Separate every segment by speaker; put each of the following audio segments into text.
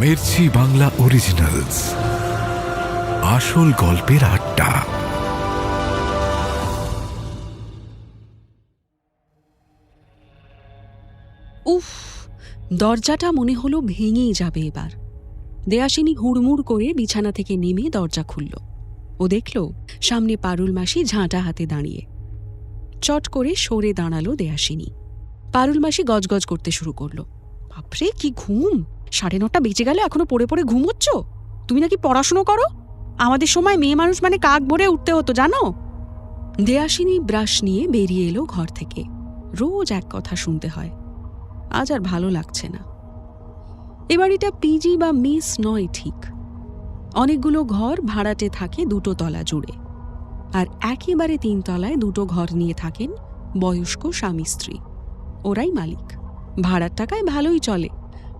Speaker 1: Mirchi Bangla originals, আসল গল্পের আড্ডা।
Speaker 2: উফ, দরজাটা মনে হলো ভেঙেই যাবে এবার। দেয়াসিনী হুড়মুড় করে বিছানা থেকে নেমে দরজা খুলল। ও দেখল সামনে পারুল মাসি ঝাঁটা হাতে দাঁড়িয়ে। চট করে সরে দাঁড়ালো দেয়াসিনী। পারুল মাসি গজগজ করতে শুরু করলো, বাপরে কি ঘুম! 9:30 বেজে গেল, এখনো পড়ে পড়ে ঘুমোচ্ছ? তুমি নাকি পড়াশুনো করো? আমাদের সময় মেয়ে মানুষ মানে কাক ভরে উঠতে হতো, জানো? দেয়াসিনী ব্রাশ নিয়ে বেরিয়ে এলো ঘর থেকে। রোজ এক কথা শুনতে হয়, আজ আর ভালো লাগছে না। এ বাড়িটা পিজি বা মেস নয় ঠিক। অনেকগুলো ঘর ভাড়াটে থাকে 2 তলা জুড়ে, আর একেবারে 3 তলায় 2 ঘর নিয়ে থাকেন বয়স্ক স্বামী স্ত্রী। ওরাই মালিক। ভাড়ার টাকায় ভালোই চলে।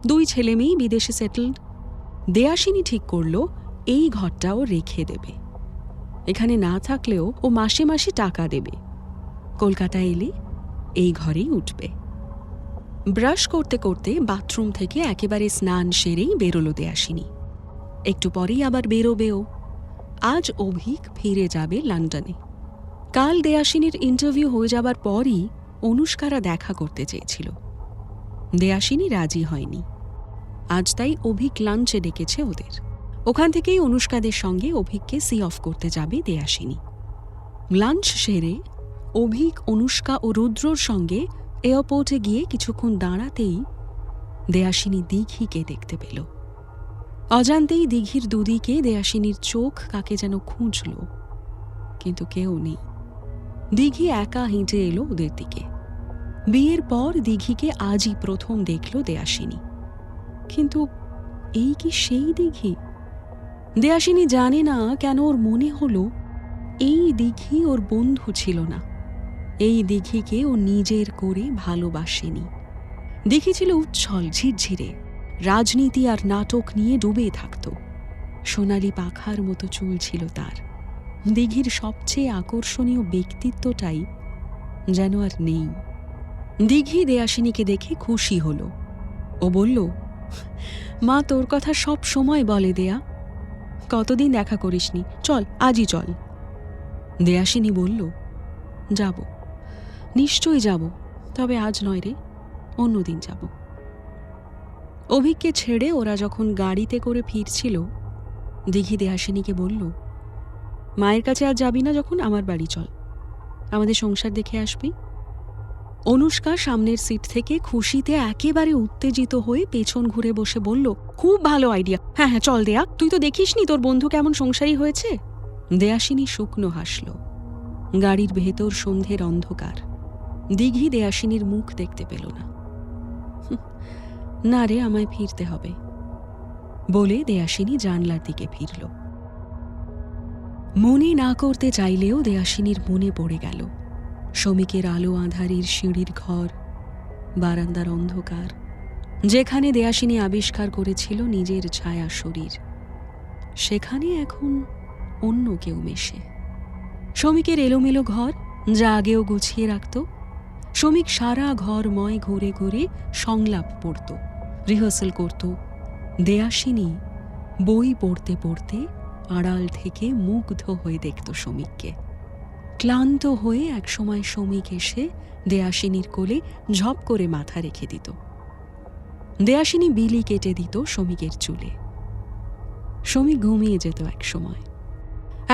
Speaker 2: 2 ছেলে মেয়েই বিদেশে সেটেলড। দেয়াসিনী ঠিক করলো এই ঘরটাও রেখে দেবে। এখানে না থাকলেও ও মাসে মাসে টাকা দেবে। কলকাতায় এলে এই ঘরেই উঠবে। ব্রাশ করতে করতে বাথরুম থেকে একেবারে স্নান সেরেই বেরোলো দেয়াসিনী। একটু পরেই আবার বেরোবেও। আজ অভিক ফিরে যাবে লন্ডনে। কাল দেয়াসিনীর ইন্টারভিউ হয়ে যাবার পরই অনুষ্কারা দেখা করতে চেয়েছিল। দেয়াসিনী রাজি হয়নি। আজ তাই অভিক লাঞ্চে ডেকেছে ওদের। ওখান থেকেই অনুষ্কাদের সঙ্গে অভিককে সি অফ করতে যাবে দেয়াসিনী। লাঞ্চ সেরে অভিক, অনুষ্কা ও রুদ্রর সঙ্গে এয়ারপোর্টে গিয়ে কিছুক্ষণ দাঁড়াতেই দেয়াসিনী দিঘিকে দেখতে পেল। অজান্তেই দিঘির দুদিকে দেয়াসিনীর চোখ কাকে যেন খুঁজল, কিন্তু কেউ নেই। দিঘি একা হেঁটে এলো ওদের দিকে। বিয়ের পর দিঘিকে আজই প্রথম দেখল দেয়াসিনী। কিন্তু এই কি সেই দিঘি? দেয়াসিনী জানে না কেন ওর মনে হলো এই দিঘি ওর বন্ধু ছিল না। এই দিঘিকে ও নিজের করে ভালোবাসেনি। দিঘি ছিল উচ্ছল, ঝিরঝিরে, রাজনীতি আর নাটক নিয়ে ডুবে থাকত। সোনালি পাখার মতো চুল ছিল তার। দিঘির সবচেয়ে আকর্ষণীয় ব্যক্তিত্বটাই যেন আর নেই। দিঘি দেয়াসিনীকে দেখে খুশি হলো। ও বলল, মা তোর কথা সব সময় বলে দেয়া, কতদিন দেখা করিসনি, চল আজই চল। দেয়াসিনী বলল, যাব, নিশ্চয়ই যাব, তবে আজ নয় রে, অন্যদিন যাব। অভিককে ছেড়ে ওরা যখন গাড়িতে করে ফিরছিল, দিঘি দেয়াসিনীকে বলল, মায়ের কাছে আজ যাবি না যখন, আমার বাড়ি চল, আমাদের সংসার দেখে আসবি। অনুষ্কা সামনের সিট থেকে খুশিতে একেবারে উত্তেজিত হয়ে পেছন ঘুরে বসে বলল, খুব ভালো আইডিয়া, হ্যাঁ হ্যাঁ চল দেয়া, তুই তো দেখিসনি তোর বন্ধু কেমন সংসারী হয়েছে। দেয়াসিনী শুকনো হাসল। গাড়ির ভেতর সন্ধ্যের অন্ধকার। দিঘি দেয়াসিনীর মুখ দেখতে পেল না। না রে, আমায় ফিরতে হবে বলে দেয়াসিনী জানলার দিকে ফিরল। মনে না করতে চাইলেও দেয়াসিনীর মনে পড়ে গেল শমিকের আলো আঁধারির সিঁড়ির ঘর, বারান্দার অন্ধকার, যেখানে দেয়াসিনী আবিষ্কার করেছিল নিজের ছায়া শরীর। সেখানে এখন অন্য কেউ মেশে। শমিকের এলোমেলো ঘর, যা আগেও গুছিয়ে রাখত। শমিক সারা ঘরময় ঘুরে ঘুরে সংলাপ পড়ত, রিহার্সাল করত। দেয়াসিনী বই পড়তে পড়তে আড়াল থেকে মুগ্ধ হয়ে দেখত শমিককে। ক্লান্ত হয়ে একসময় শমিক এসে দেয়াসিনীর কোলে ঝপ করে মাথা রেখে দিত। দেয়াসিনী বিলি কেটে দিত শমিকের চুলে। শমিক ঘুমিয়ে যেত এক সময়।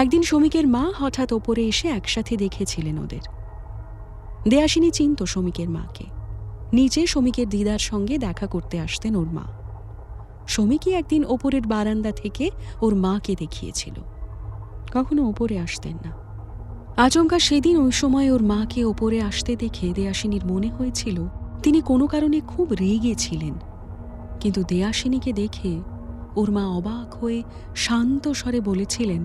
Speaker 2: একদিন শমিকের মা হঠাৎ ওপরে এসে একসাথে দেখেছিলেন ওদের। দেয়াসিনী চিনত শমিকের মাকে। নিচে শমিকের দিদার সঙ্গে দেখা করতে আসতেন ওর মা। শমিকই একদিন ওপরের বারান্দা থেকে ওর মাকে দেখিয়েছিল, কখনো ওপরে আসতেন না। আচমকা সেদিন ওই সময় ওর মাকে ওপরে আসতে দেখে দেয়াসিনীর মনে হয়েছিল তিনি কোনো কারণে খুব রেগেছিলেন। কিন্তু দেয়াসিনীকে দেখে ওর মা অবাক হয়ে শান্ত স্বরে বলেছিলেন,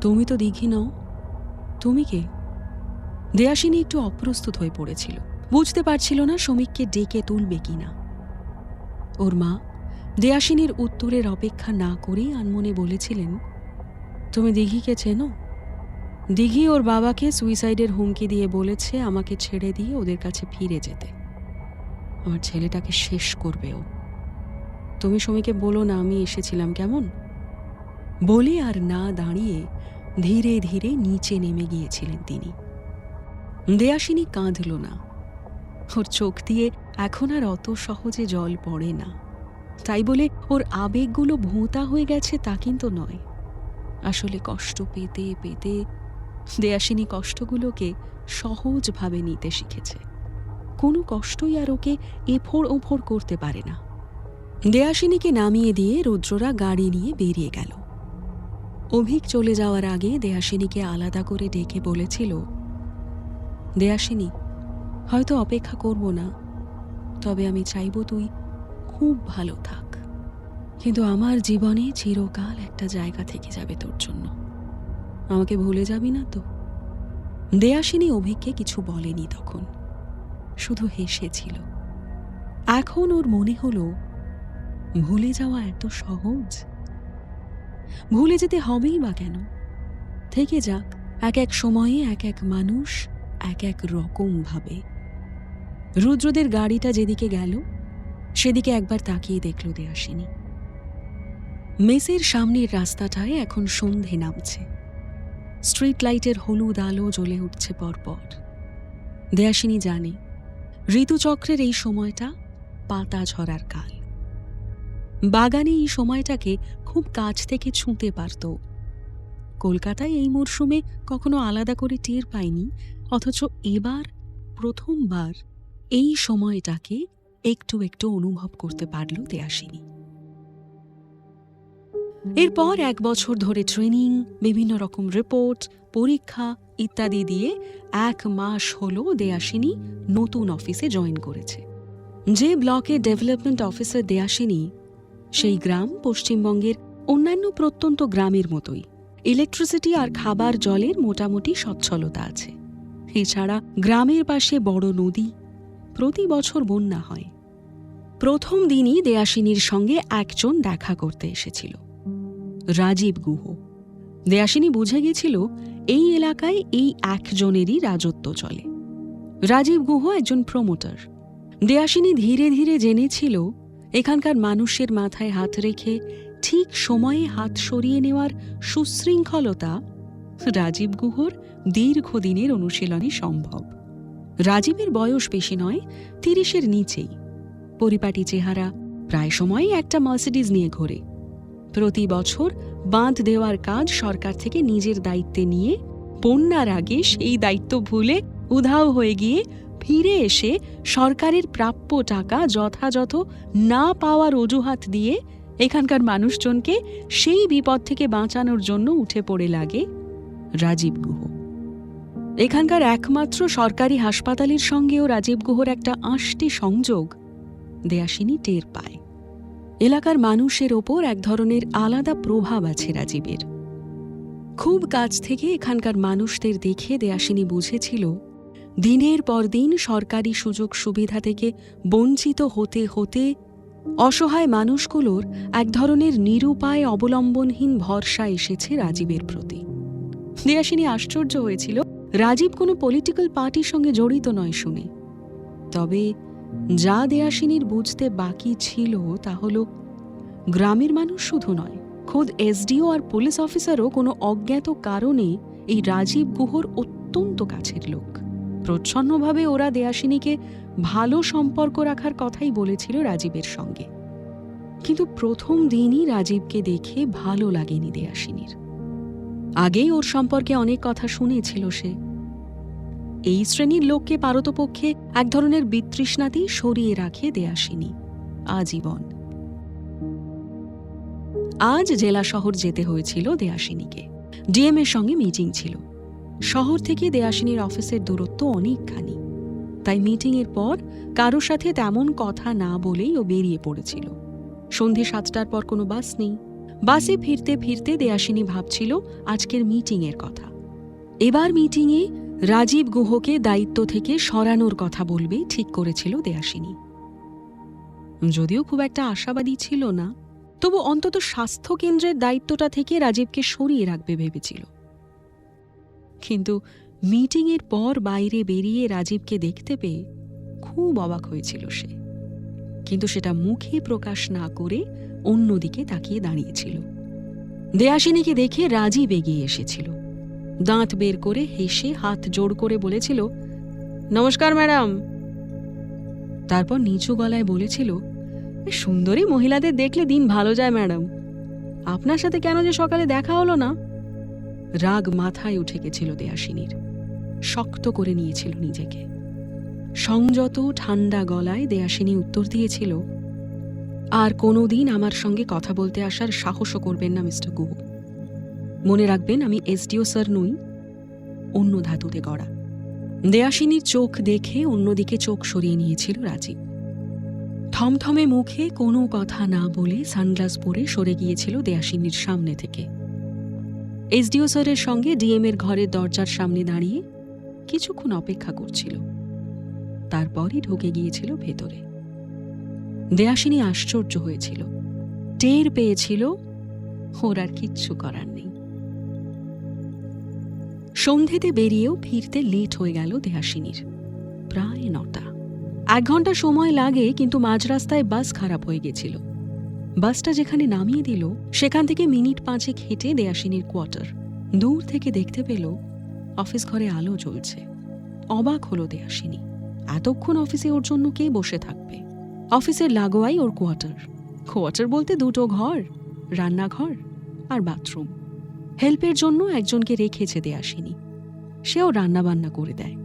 Speaker 2: তুমি তো দিঘি নও, তুমি কে? দেয়াসিনী একটু অপ্রস্তুত হয়ে পড়েছিল, বুঝতে পারছিল না শমিককে ডেকে তুলবে কিনা। ওর মা দেয়াসিনীর উত্তরের অপেক্ষা না করেই আনমনে বলেছিলেন, তুমি দিঘিকে চেনো? দিঘি ওর বাবাকে সুইসাইডের হুমকি দিয়ে বলেছে আমাকে ছেড়ে দিয়ে ওদের কাছে ফিরে যেতে। আমার ছেলেটাকে শেষ করবে ও। তুমি সমীকে বলো না আমি এসেছিলাম, কেমন? বলে আর না দাঁড়িয়ে ধীরে ধীরে নিচে নেমে গিয়েছিলেন তিনি। দেয়াসিনী কাঁদল না। ওর চোখ দিয়ে এখন আর অত সহজে জল পড়ে না। তাই বলে ওর আবেগগুলো ভোঁতা হয়ে গেছে তা কিন্তু নয়। আসলে কষ্ট পেতে পেতে দেয়াসিনী কষ্টগুলোকে সহজভাবে নিতে শিখেছে। কোনো কষ্টই আর ওকে এফোড় ওফোড় করতে পারে না। দেয়াসিনীকে নামিয়ে দিয়ে রুদ্ররা গাড়ি নিয়ে বেরিয়ে গেল। অভিক চলে যাওয়ার আগে দেয়াসিনীকে আলাদা করে ডেকে বলেছিল, দেয়াসিনী, হয়তো অপেক্ষা করব না, তবে আমি চাইব তুই খুব ভালো থাক। কিন্তু আমার জীবনে চিরকাল একটা জায়গা থেকে যাবে তোর জন্য। আমাকে ভুলে যাবি না তো? দেয়াসিনী অভিককে কিছু বলেনি তখন, শুধু হেসেছিল। এখন ওর মনে হলো ভুলে যাওয়া এত সহজ। ভুলে যেতে হবেই বা কেন? থেকে যাক, এক এক সময়ে এক এক মানুষ এক এক রকম ভাবে। রুদ্রদের গাড়িটা যেদিকে গেল সেদিকে একবার তাকিয়ে দেখল দেয়াসিনী। মেসের সামনের রাস্তাটায় এখন সন্ধে নামছে। স্ট্রিট লাইটের হলুদ আলো জ্বলে উঠছে পরপর। দেয়াসিনী জানে ঋতুচক্রের এই সময়টা পাতা ঝরার কাল। বাগানে এই সময়টাকে খুব কাছ থেকে ছুঁতে পারত। কলকাতায় এই মরশুমে কখনো আলাদা করে টের পায়নি, অথচ এবার প্রথমবার এই সময়টাকে একটু একটু অনুভব করতে পারল দেয়াসিনী। এরপর 1 বছর ধরে ট্রেনিং, বিভিন্ন রকম রিপোর্ট, পরীক্ষা ইত্যাদি দিয়ে 1 মাস হলো দেয়াসিনী নতুন অফিসে জয়েন করেছে। যে ব্লকে ডেভেলপমেন্ট অফিসার দেয়াসিনী, সেই গ্রাম পশ্চিমবঙ্গের অন্যান্য প্রত্যন্ত গ্রামের মতোই। ইলেকট্রিসিটি আর খাবার জলের মোটামুটি সচ্ছলতা আছে। এছাড়া গ্রামের পাশে বড় নদী, প্রতি বছর বন্যা হয়। প্রথম দিনই দেয়াসিনীর সঙ্গে একজন দেখা করতে এসেছিল, রাজীব গুহ। দেয়াসিনী বুঝে গেছিল এই এলাকায় এই একজনেরই রাজত্ব চলে। রাজীব গুহ একজন প্রমোটার। দেয়াসিনী ধীরে ধীরে জেনেছিল এখানকার মানুষের মাথায় হাত রেখে ঠিক সময়ে হাত সরিয়ে নেওয়ার সুশৃঙ্খলতা রাজীব গুহর দীর্ঘদিনের অনুশীলনে সম্ভব। রাজীবের বয়স বেশি নয়, 30-এর নিচেই। পরিপাটি চেহারা, প্রায় সময়ই একটা মার্সিডিজ নিয়ে ঘোরে। প্রতি বছর বাঁধ দেওয়ার কাজ সরকার থেকে নিজের দায়িত্বে নিয়ে বন্যার আগে সেই দায়িত্ব ভুলে উধাও হয়ে গিয়ে ফিরে এসে সরকারের প্রাপ্য টাকা যথাযথ না পাওয়ার অজুহাত দিয়ে এখানকার মানুষজনকে সেই বিপদ থেকে বাঁচানোর জন্য উঠে পড়ে লাগে রাজীব গুহ। এখানকার একমাত্র সরকারি হাসপাতালের সঙ্গেও রাজীব গুহর একটা আঁশটি সংযোগ দেয়াসিনী টের পায়। এলাকার মানুষের ওপর এক ধরনের আলাদা প্রভাব আছে রাজীবের। খুব কাছ থেকে এখানকার মানুষদের দেখে দেয়াসিনী বুঝেছিল দিনের পর দিন সরকারি সুযোগ সুবিধা থেকে বঞ্চিত হতে হতে অসহায় মানুষগুলোর এক ধরনের নিরুপায় অবলম্বনহীন ভরসা এসেছে রাজীবের প্রতি। দেয়াসিনী আশ্চর্য হয়েছিল রাজীব কোনো পলিটিক্যাল পার্টির সঙ্গে জড়িত নয় শুনে। তবে যা দেয়াসিনীর বুঝতে বাকি ছিল তা হল গ্রামের মানুষ শুধু নয়, খোদ এসডিও আর পুলিশ অফিসারও কোনো অজ্ঞাত কারণে এই রাজীব গুহর অত্যন্ত কাছের লোক। প্রচ্ছন্নভাবে ওরা দেয়াসিনীকে ভালো সম্পর্ক রাখার কথাই বলেছিল রাজীবের সঙ্গে। কিন্তু প্রথম দিনই রাজীবকে দেখে ভালো লাগেনি দেয়াসিনীর। আগেই ওর সম্পর্কে অনেক কথা শুনেছিল সে। এই শ্রেণীর লোককে পারতপক্ষে এক ধরনের বিতৃষ্ণাতেই সরিয়ে রাখে দেয়াসিনী আজীবন। আজ জেলা শহর যেতে হয়েছিল দেয়াসিনীকে। ডিএম এর সঙ্গে মিটিং ছিল। শহর থেকে দেয়াসিনীর অফিসের দূরত্ব অনেকখানি, তাই মিটিংয়ের পর কারো সাথে তেমন কথা না বলেই ও বেরিয়ে পড়েছিল। সন্ধে 7টার পর কোনো বাস নেই। বাসে ফিরতে ফিরতে দেয়াসিনী ভাবছিল আজকের মিটিংয়ের কথা। এবার মিটিংয়ে রাজীব গুহকে দায়িত্ব থেকে সরানোর কথা বলবে ঠিক করেছিল দেয়াসিনী। যদিও খুব একটা আশাবাদী ছিল না, তবু অন্তত স্বাস্থ্য কেন্দ্রের দায়িত্বটা থেকে রাজীবকে সরিয়ে রাখবে ভেবেছিল। কিন্তু মিটিংয়ের পর বাইরে বেরিয়ে রাজীবকে দেখতে পেয়ে খুব অবাক হয়েছিল সে। কিন্তু সেটা মুখে প্রকাশ না করে অন্যদিকে তাকিয়ে দাঁড়িয়েছিল। দেয়াসিনীকে দেখে রাজীব এগিয়ে এসেছিল। দাঁত বের করে হেসে হাত জোড় করে বলেছিল, নমস্কার ম্যাডাম। তারপর নিচু গলায় বলেছিল, সুন্দরী মহিলাদের দেখলে দিন ভালো যায় ম্যাডাম। আপনার সাথে কেন যে সকালে দেখা হলো না। রাগ মাথায় উঠে গেছিল দেয়াসিনীর। শক্ত করে নিয়েছিল নিজেকে। সংযত ঠান্ডা গলায় দেয়াসিনী উত্তর দিয়েছিল, আর কোনোদিন আমার সঙ্গে কথা বলতে আসার সাহসও করবেন না মিস্টার গুহ। মনে রাখবেন, আমি এসডিও স্যার নই, অন্য ধাতুতে গড়া। দেয়াসিনীর চোখ দেখে অন্যদিকে চোখ সরিয়ে নিয়েছিল রাজীব। থমথমে মুখে কোনো কথা না বলে সানগ্লাস পরে সরে গিয়েছিল দেয়াসিনীর সামনে থেকে। এসডিও স্যারের সঙ্গে ডিএম এর ঘরের দরজার সামনে দাঁড়িয়ে কিছুক্ষণ অপেক্ষা করছিল। তারপরই ঢুকে গিয়েছিল ভেতরে। দেয়াসিনী আশ্চর্য হয়েছিল। টের পেয়েছিল ওর আর কিচ্ছু করার নেই। সন্ধেতে বেরিয়েও ফিরতে লেট হয়ে গেল দেয়াসিনীর। প্রায় 9টা। 1 ঘন্টা সময় লাগে, কিন্তু মাঝ রাস্তায় বাস খারাপ হয়ে গেছিল। বাসটা যেখানে নামিয়ে দিল সেখান থেকে মিনিট 5 হেঁটে দেয়াসিনীর কোয়ার্টার। দূর থেকে দেখতে পেল অফিস ঘরে আলো জ্বলছে। অবাক হলো দেয়াসিনী। এতক্ষণ অফিসে ওর জন্য কে বসে থাকবে? অফিসের লাগোয়াই ওর কোয়ার্টার। কোয়ার্টার বলতে 2টো ঘর, রান্নাঘর আর বাথরুম। হেল্পের জন্য একজনকে রেখেছে দেয়াসিনী। সেও রান্নাবান্না করে দেয়।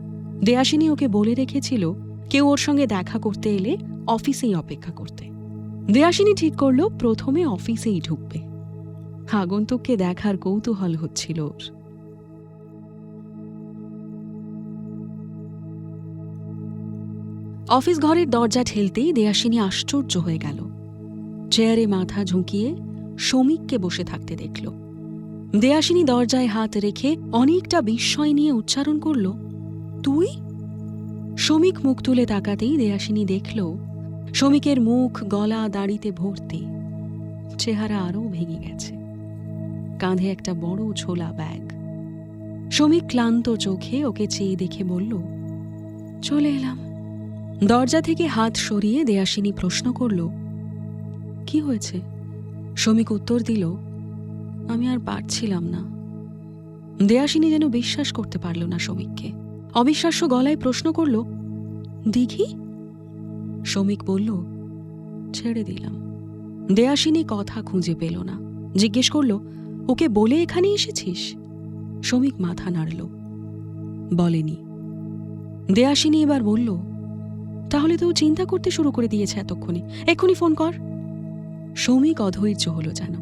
Speaker 2: দেয়াসিনী ওকে বলে রেখেছিল কেউ ওর সঙ্গে দেখা করতে এলে অফিসেই অপেক্ষা করতে। দেয়াসিনী ঠিক করল প্রথমে অফিসেই ঢুকবে। আগন্তুককে দেখার কৌতূহল হচ্ছিল ওর। অফিস ঘরের দরজা ঠেলতেই দেয়াসিনী আশ্চর্য হয়ে গেল। চেয়ারে মাথা ঝুঁকিয়ে শ্রমিককে বসে থাকতে দেখল। দেয়াসিনী দরজায় হাত রেখে অনেকটা বিস্ময় নিয়ে উচ্চারণ করল, তুই? শ্রমিক মুখ তুলে তাকাতেই দেয়াসিনী দেখল শ্রমিকের মুখ, গলা, দাড়িতে ভর্তি। চেহারা আরও ভেঙে গেছে। কাঁধে একটা বড় ছোলা ব্যাগ। শ্রমিক ক্লান্ত চোখে ওকে চেয়ে দেখে বলল, চলে এলাম। দরজা থেকে হাত সরিয়ে দেয়াসিনী প্রশ্ন করল, কি হয়েছে? শ্রমিক উত্তর দিল, আমি আর পারছিলাম না। দেয়াসিনী যেন বিশ্বাস করতে পারল না শ্রমিককে। অবিশ্বাস্য গলায় প্রশ্ন করল, দিঘি? শ্রমিক বলল, ছেড়ে দিলাম। দেয়াসিনী কথা খুঁজে পেল না। জিজ্ঞেস করল, ওকে বলে এখানে এসেছিস? শ্রমিক মাথা নাড়ল, বলেনি। দেয়াসিনী এবার বলল, তাহলে তো ও চিন্তা করতে শুরু করে দিয়েছে এতক্ষণে। এক্ষুনি ফোন কর। শ্রমিক অধৈর্য হলো যেন।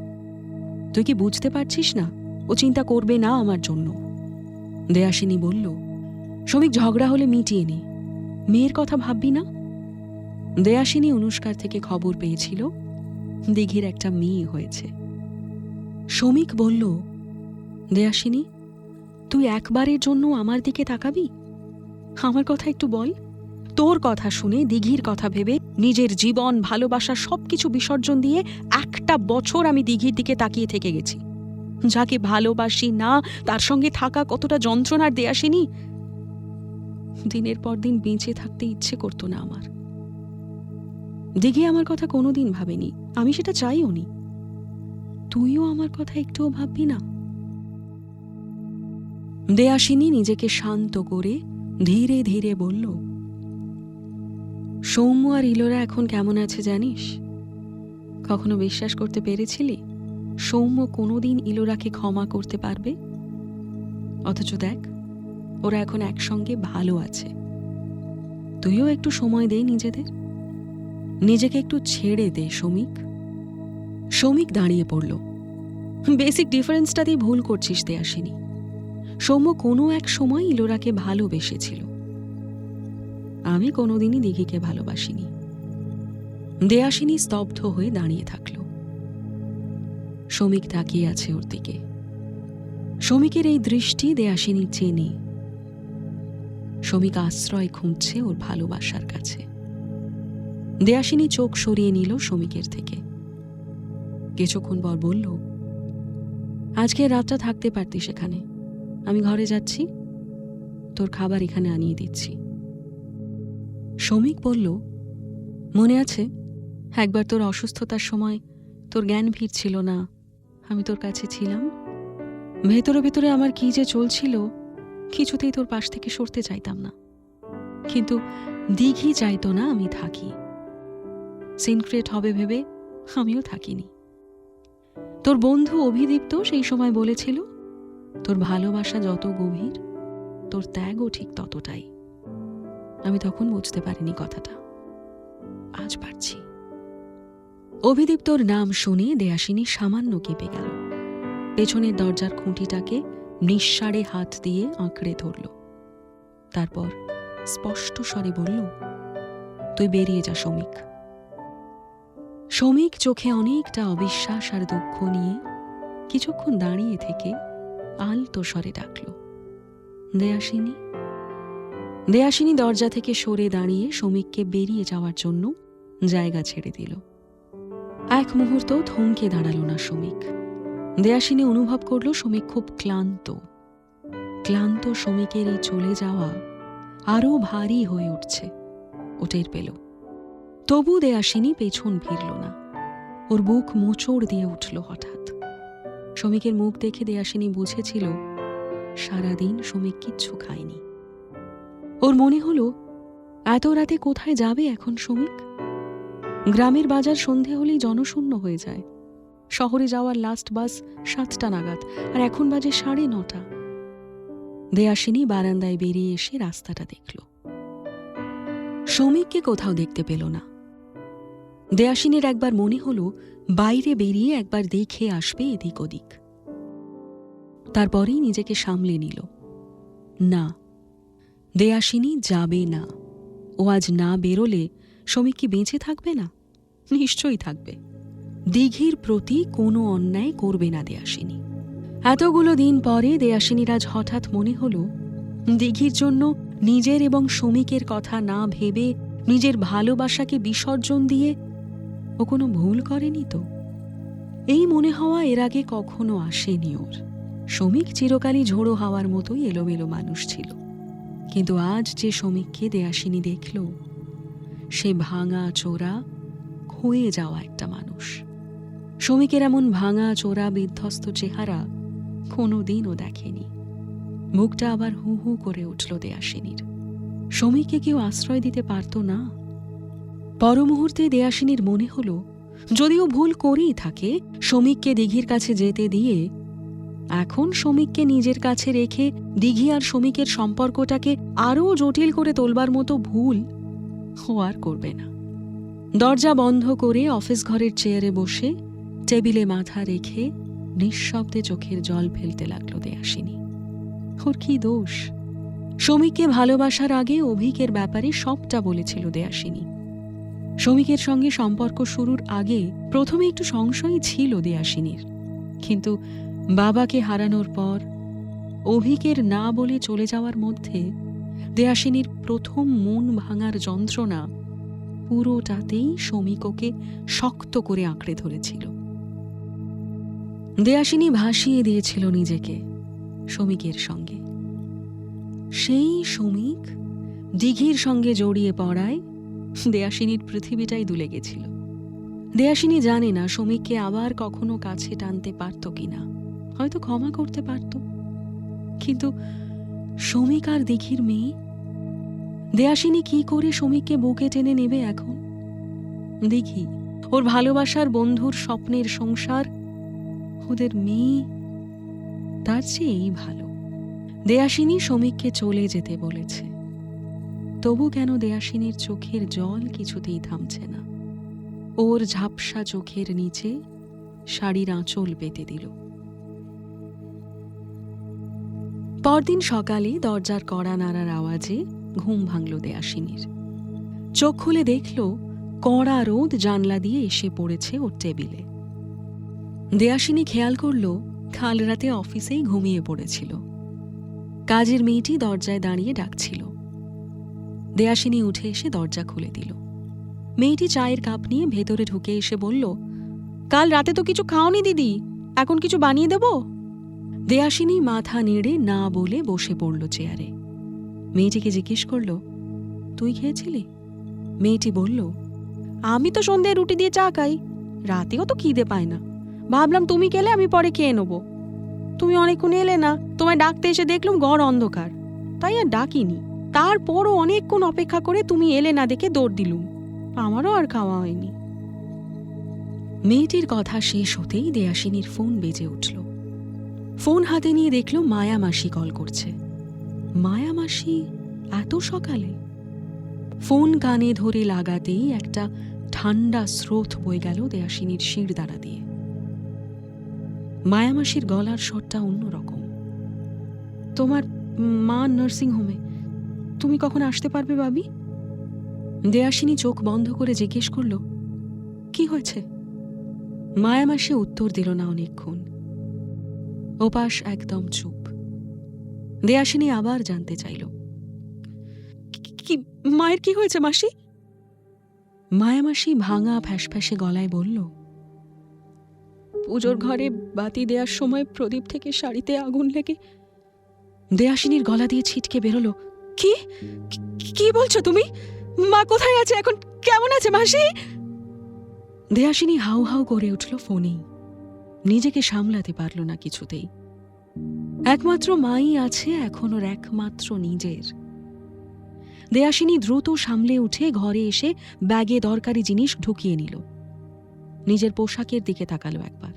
Speaker 2: তুই কি বুঝতে পারছিস না ও চিন্তা করবে না আমার জন্য? দেয়াসিনী বলল, শ্রমিক, ঝগড়া হলে মিটিয়ে নে, মেয়ের কথা ভাববি না। দেয়াসিনী অনুষ্কার থেকে খবর পেয়েছিল দিঘির একটা মেয়ে হয়েছে। শ্রমিক বলল, দেয়াসিনী, তুই একবারের জন্য আমার দিকে তাকাবি? আমার কথা একটু বল। তোর কথা শুনে, দিঘির কথা ভেবে, নিজের জীবন, ভালোবাসা সবকিছু বিসর্জন দিয়ে 1টা বছর আমি দিঘির দিকে তাকিয়ে থেকে গেছি। যাকে ভালোবাসি না তার সঙ্গে থাকা কতটা যন্ত্রণার দেয়াসিনী। দিনের পর দিন বেঁচে থাকতে ইচ্ছে করতো না আমার। দিঘি আমার কথা কোনোদিন ভাবেনি, আমি সেটা চাইও নি। তুইও আমার কথা একটুও ভাববি না? দেয়াসিনী নিজেকে শান্ত করে ধীরে ধীরে বলল, সৌম্য আর ইলোরা এখন কেমন আছে জানিস? কখনো বিশ্বাস করতে পেরেছিলি সৌম্য কোনোদিন ইলোরাকে ক্ষমা করতে পারবে? অথচ দেখ, ওরা এখন একসঙ্গে ভালো আছে। তুইও একটু সময় দে নিজেদের, নিজেকে একটু ছেড়ে দে শ্রমিক। শ্রমিক দাঁড়িয়ে পড়ল। বেসিক ডিফারেন্সটাতেই ভুল করছিস দেয়াসিনী। সৌম্য কোনো এক সময় ইলোরাকে ভালোবেসেছিল। আমি কোনোদিনই দিঘিকে ভালোবাসিনি। দেয়াসিনী স্তব্ধ হয়ে দাঁড়িয়ে থাকল। শ্রমিক তাকিয়ে আছে ওর দিকে। শ্রমিকের এই দৃষ্টি দেয়াসিনী চেনে। শ্রমিক আশ্রয় খুঁজছে ওর ভালোবাসার কাছে। দেয়াসিনী চোখ সরিয়ে নিল শ্রমিকের থেকে। কিছুক্ষণ পর বলল, আজকে রাতটা থাকতে পারতি সেখানে। আমি ঘরে যাচ্ছি, তোর খাবার এখানে আনিয়ে দিচ্ছি। শ্রমিক বলল, মনে আছে একবার তোর অসুস্থতার সময় তোর জ্ঞান ফিরছিল না, আমি তোর কাছে ছিলাম। ভেতরে ভেতরে আমার কি যে চলছিল, কিছুতেই তোর পাশ থেকে সরতে চাইতাম না। কিন্তু দিঘি চাইতো না আমি থাকি। সিনক্রেট হবে ভেবে আমিও থাকিনি। তোর বন্ধু অভিদীপ্ত সেই সময় বলেছিল, তোর ভালোবাসা যত গভীর, তোর ত্যাগও ঠিক ততটাই। আমি তখন বুঝতে পারিনি কথাটা, আজ পারছি। অভিদীপ্তর নাম শুনে দেয়াসিনী সামান্য কেঁপে গেল। পেছনের দরজার খুঁটিটাকে নিঃসাড়ে হাত দিয়ে আঁকড়ে ধরল। তারপর স্পষ্ট স্বরে বলল, তুই বেরিয়ে যা শমিক। শমিক চোখে অনেকটা অবিশ্বাস আর দুঃখ নিয়ে কিছুক্ষণ দাঁড়িয়ে থেকে আলতো স্বরে ডাকল, দেয়াসিনী। দেয়াসিনী দরজা থেকে সরে দাঁড়িয়ে শমিককে বেরিয়ে যাওয়ার জন্য জায়গা ছেড়ে দিল। এক মুহূর্ত থমকে দাঁড়ালো না শমিক। দেয়াসিনী অনুভব করল শমিক খুব ক্লান্ত। ক্লান্ত শমিকের এই চলে যাওয়া আরো ভারী হয়ে উঠছে, ও টের পেল। তবু দেয়াসিনী পেছন ফিরল না। ওর বুক মোচড় দিয়ে উঠল হঠাৎ। শমিকের মুখ দেখে দেয়াসিনী বুঝেছিল সারাদিন শমিক কিচ্ছু খায়নি। ওর মনে হলো, এত রাতে কোথায় যাবে এখন শমিক? গ্রামের বাজার সন্ধে হলেই জনশূন্য হয়ে যায়। শহরে যাওয়ার লাস্ট বাস 7টা নাগাদ, আর এখন বাজে 9:30। দেয়াসিনী বারান্দায় বেরিয়ে এসে রাস্তাটা দেখল। শমিককে কোথাও দেখতে পেল না। দেয়াসিনীর একবার মনে হলো বাইরে বেরিয়ে একবার দেখে আসবে এদিক ওদিক। তারপরেই নিজেকে সামলে নিল। না, দেয়াসিনী যাবে না। ও আজ না বেরোলে শমিক কি বেঁচে থাকবে না? নিশ্চয়ই থাকবে। দিঘির প্রতি কোনো অন্যায় করবে না দেয়াসিনী। এতগুলো দিন পরে দেয়াসিনীর আজ হঠাৎ মনে হলো, দিঘির জন্য নিজের এবং শমিকের কথা না ভেবে নিজের ভালোবাসাকে বিসর্জন দিয়ে ও কোনো ভুল করেনি তো? এই মনে হওয়া এর আগে কখনো আসেনি ওর। শমিক চিরকালই ঝোড়ো হাওয়ার মতোই এলোমেলো মানুষ ছিল, কিন্তু আজ যে শমিককে দেয়াসিনী দেখল, সে ভাঙা চোরা ক্ষয়ে যাওয়া একটা মানুষ। শমিকের এমন ভাঙা চোরা বিধ্বস্ত চেহারা কোনোদিনও দেখেনি। মুখটা আবার হু হু করে উঠল দেয়াসিনীর। শমিককে কেউ আশ্রয় দিতে পারত না? পরমুহূর্তে দেয়াসিনীর মনে হলো, যদিও ভুল করেই থাকে, শমিককে দিঘির কাছে যেতে দিয়ে এখন শমিককে নিজের কাছে রেখে দিঘি আর শমিকের সম্পর্কটাকে আরও জটিল করে তোলবার মতো ভুল ও আর করবে না। দরজা বন্ধ করে অফিস ঘরের চেয়ারে বসে টেবিলে মাথা রেখে নিঃশব্দে চোখের জল ফেলতে লাগল দেয়াসিনী। ওর কি দোষ? শমিককে ভালোবাসার আগে অভিকের ব্যাপারে সবটা বলেছিল দেয়াসিনী। শমিকের সঙ্গে সম্পর্ক শুরুর আগে প্রথমে একটু সংশয়ই ছিল দেয়াসিনীর, কিন্তু বাবাকে হারানোর পর অভিকের না বলে চলে যাওয়ার মধ্যে দেয়াসিনীর প্রথম মন ভাঙার যন্ত্রণা পুরোটাতেই শমিক ওকে শক্ত করে আঁকড়ে ধরেছিল। দেয়াসিনী ভাসিয়ে দিয়েছিল নিজেকে শমিকের সঙ্গে। সেই শমিক দিঘির সঙ্গে জড়িয়ে পড়ায় দেয়াসিনীর পৃথিবীটাই দুলে গেছিল। দেয়াসিনী জানে না শমিককে আবার কখনো কাছে টানতে পারত কিনা, হয়তো ক্ষমা করতে পারত, কিন্তু শমিক আর দিঘির মেয়ে, দেয়াসিনী কি করে শমিককে বুকে টেনে নেবে এখন? দিঘি, ওর ভালোবাসার বন্ধুর স্বপ্নের সংসার, ওদের মেয়ে, তার চেয়েই ভালো। দেয়াসিনী শমিককে চলে যেতে বলেছে, তবু কেন দেয়াসিনীর চোখের জল কিছুতেই থামছে না। ওর ঝাপসা চোখের নিচে শাড়ির আঁচল পেতে দিল। পরদিন সকালে দরজার কড়া নাড়ার আওয়াজে ঘুম ভাঙল দেয়াসিনীর। চোখ খুলে দেখল কড়া রোদ জানলা দিয়ে এসে পড়েছে ওর টেবিলে। দেয়াসিনী খেয়াল করল কাল রাতে অফিসেই ঘুমিয়ে পড়েছিল। কাজের মেয়েটি দরজায় দাঁড়িয়ে ডাকছিল। দেয়াসিনী উঠে এসে দরজা খুলে দিল। মেয়েটি চায়ের কাপ নিয়ে ভেতরে ঢুকে এসে বলল, কাল রাতে তো কিছু খাওনি দিদি, এখন কিছু বানিয়ে দেব? দেয়াসিনী মাথা নেড়ে না বলে বসে পড়ল চেয়ারে। মেয়েটিকে জিজ্ঞেস করল, তুই খেয়েছিলি? মেয়েটি বলল, আমি তো সন্ধ্যায় রুটি দিয়ে চা খাই, রাতেও তো খিদে পায় না। ভাবলাম তুমি গেলে আমি পরে খেয়ে নেবো। তুমি অনেকক্ষণ এলে না, তোমায় ডাকতে এসে দেখলাম ঘর অন্ধকার, তাই আর ডাকিনি। তারপরও অনেকক্ষণ অপেক্ষা করে তুমি এলে না দেখে দৌড় দিলুম, আমারও আর খাওয়া হয়নি। মেয়েটির কথা শেষ হতেই দেয়াসিনীর ফোন বেজে উঠল। ফোন হাতে নিয়ে দেখল মায়া মাসি কল করছে। মায়া মাসি এত সকালে? ফোন কানে ধরে লাগাতেই একটা ঠান্ডা স্রোত বয়ে গেল দেয়াসিনীর শিরদাঁড়া দিয়ে। মায়ামাসির গলার স্বরটা অন্যরকম। তোমার মা নার্সিং হোমে, তুমি কখন আসতে পারবে ভাবি? দেয়াসিনী চোখ বন্ধ করে জিজ্ঞেস করল, কি হয়েছে? মায়ামাসি উত্তর দিল না অনেকক্ষণ। ওপাশ একদম চুপ। দেয়াসিনী আবার জানতে চাইল, কি মায়ের কি হয়েছে মাসি? মায়ামাসি ভাঙা ফ্যাসফ্যাসে গলায় বলল, পুজোর ঘরে বাতি দেওয়ার সময় প্রদীপ থেকে শাড়িতে আগুন লেগে। দেয়াসিনীর গলা দিয়ে ছিটকে বেরোলো, কি কি বলছো তুমি? মা কোথায় আছে এখন? কেমন আছে মাসি? দেয়াসিনী হাউ হাউ করে উঠল ফোনেই। নিজেকে সামলাতে পারল না কিছুতেই। একমাত্র মাই আছে এখন ওর, একমাত্র নিজের। দেয়াসিনী দ্রুত সামলে উঠে ঘরে এসে ব্যাগে দরকারি জিনিস ঢুকিয়ে নিল। নিজের পোশাকের দিকে তাকালো একবার।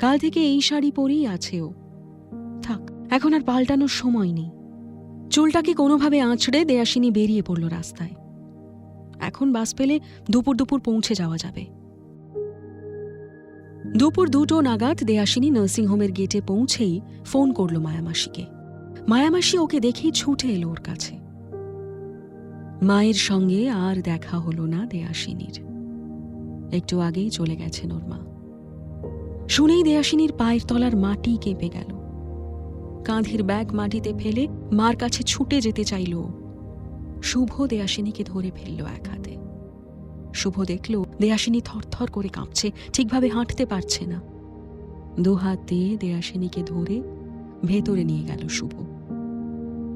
Speaker 2: কাল থেকে এই শাড়ি পরেই আছে ও। থাক, এখন আর পাল্টানোর সময় নেই। চুলটাকে কোনোভাবে আঁচড়ে দেয়াসিনী বেরিয়ে পড়ল রাস্তায়। এখন বাস পেলে দুপুর দুপুর পৌঁছে যাওয়া যাবে। দুপুর 2টো নাগাদ দেয়াসিনী নার্সিংহোমের গেটে পৌঁছেই ফোন করল মায়ামাসিকে। মায়ামাসি ওকে দেখেই ছুটে এলো ওর কাছে। মায়ের সঙ্গে আর দেখা হলো না দেয়াসিনীর। একটু আগেই চলে গেছেন ওর মা। শুনেই দেয়াসিনীর পায়ের তলার মাটি কেঁপে গেল। কাঁধের ব্যাগ মাটিতে ফেলে মার কাছে ছুটে যেতে চাইল। শুভ দেয়াসিনীকে ধরে ফেলল এক হাতে। শুভ দেখল দেয়াসিনী থরথর করে কাঁপছে, ঠিকভাবে হাঁটতে পারছে না। 2 হাত দিয়ে দেয়াসিনীকে ধরে ভেতরে নিয়ে গেল শুভ।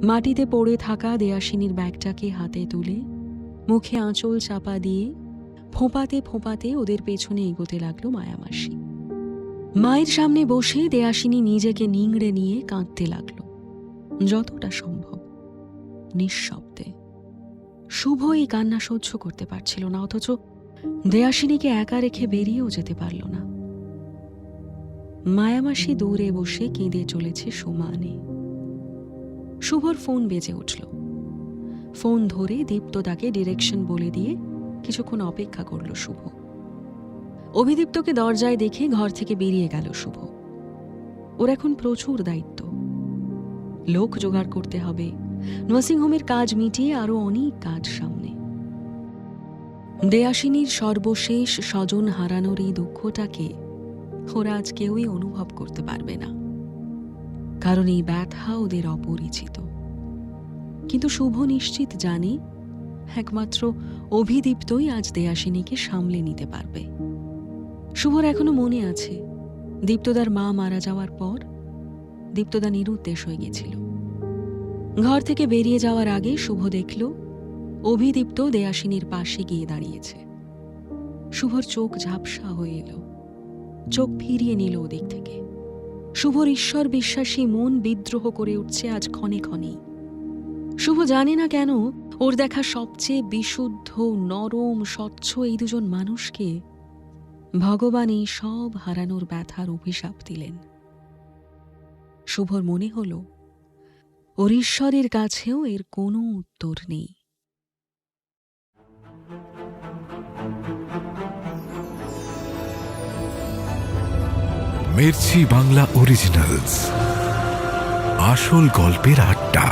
Speaker 2: মাটিতে পড়ে থাকা দেয়াসিনীর ব্যাগটাকে হাতে তুলে মুখে আঁচল চাপা দিয়ে ফোঁপাতে ফোঁপাতে ওদের পেছনে এগোতে লাগলো মায়ামাসি। মায়ের সামনে বসে দেয়াসিনী নিজেকে নিংড়ে নিয়ে কাঁদতে লাগলো, যতটা সম্ভব নিঃশব্দে। শুভ এই কান্না সহ্য করতে পারছিল না, অথচ দেয়াসিনীকে একা রেখে বেরিয়েও যেতে পারল না। মায়ামাসি দূরে বসে কেঁদে চলেছে সমানে। শুভর ফোন বেজে উঠল। ফোন ধরে দীপ্তদাকে ডিরেকশন বলে দিয়ে কিছুক্ষণ অপেক্ষা করল শুভ। অভিদীপ্তকে দরজায় দেখে ঘর থেকে বেরিয়ে গেল শুভ। ওর এখন প্রচুর দায়িত্ব। লোক জোগাড় করতে হবে, নার্সিংহোমের কাজ মিটিয়ে আরো অনেক কাজ সামনে। দেয়াসিনীর সর্বশেষ স্বজন হারানোর এই দুঃখটাকে ওরা আজ কেউই অনুভব করতে পারবে না, কারণ এই ব্যথা ওদের অপরিচিত। কিন্তু শুভ নিশ্চিত জানে একমাত্র অভিদীপ্তই আজ দেয়াসিনীকে সামলে নিতে পারবে। শুভর এখনো মনে আছে, দীপ্তদার মা মারা যাওয়ার পর দীপ্তদা নিরুদ্দেশ হয়ে গেছিল। ঘর থেকে বেরিয়ে যাওয়ার আগে শুভ দেখল অভিদীপ্ত দেয়াসিনীর পাশে গিয়ে দাঁড়িয়েছে। শুভর চোখ ঝাপসা হয়ে এলো, চোখ ফিরিয়ে নিল ওদিক থেকে। শুভর ঈশ্বর বিশ্বাসী মন বিদ্রোহ করে উঠছে আজ ক্ষণে ক্ষণেই। শুভ জানে না কেন ওর দেখা সবচেয়ে বিশুদ্ধ, নরম, স্বচ্ছ এই দুজন মানুষকে ভগবান এই সব হারানোর ব্যথার অভিশাপ দিলেন। শুভর মনে হল ওর ঈশ্বরের কাছেও এর কোনো উত্তর নেই।
Speaker 1: মির্চি বাংলা অরিজিনালস, আসল গল্পের আড্ডা।